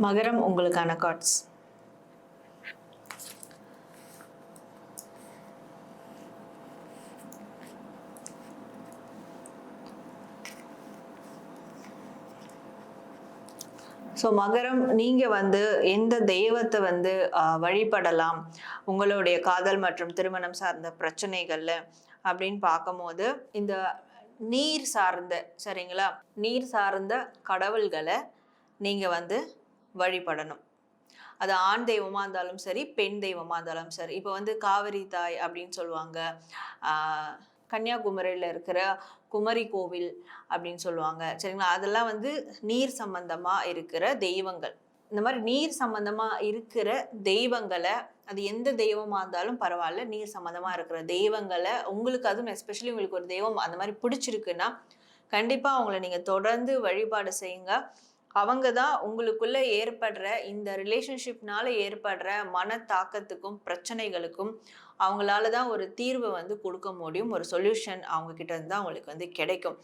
மகரம் உங்களுக்கான cards. So மகரம், நீங்க எந்த தெய்வத்தை வழிபடலாம் உங்களுடைய காதல் மற்றும் திருமணம் சார்ந்த பிரச்சனைகள்ல அப்படின்னு பார்க்கும்போது, இந்த நீர் சார்ந்த, சரிங்களா, நீர் சார்ந்த கடவுள்களை நீங்க வழிபடணும். அது ஆண் தெய்வமா இருந்தாலும் சரி, பெண் தெய்வமா இருந்தாலும் சரி. இப்போ காவிரி தாய் அப்படின்னு சொல்லுவாங்க. கன்னியாகுமரியில் இருக்கிற குமரி கோவில் அப்படின்னு சொல்லுவாங்க, சரிங்களா. அதெல்லாம் நீர் சம்பந்தமா இருக்கிற தெய்வங்கள். இந்த மாதிரி நீர் சம்பந்தமா இருக்கிற தெய்வங்களை, அது எந்த தெய்வமா இருந்தாலும் பரவாயில்ல, நீர் சம்பந்தமா இருக்கிற தெய்வங்களை உங்களுக்கு, அதுவும் எஸ்பெஷலி உங்களுக்கு ஒரு தெய்வம் அந்த மாதிரி பிடிச்சிருக்குன்னா கண்டிப்பா அவங்கள நீங்க தொடர்ந்து வழிபாடு செய்யுங்க. அவங்க தான் உங்களுக்குள்ள ஏற்படுற இந்த ரிலேஷன்ஷிப்னால ஏற்படுற மன தாக்கத்துக்கும் பிரச்சனைகளுக்கும் அவங்களால தான் ஒரு தீர்வு கொடுக்க முடியும். ஒரு சொல்யூஷன் அவங்க கிட்ட இருந்து தான் அவங்களுக்கு கிடைக்கும்.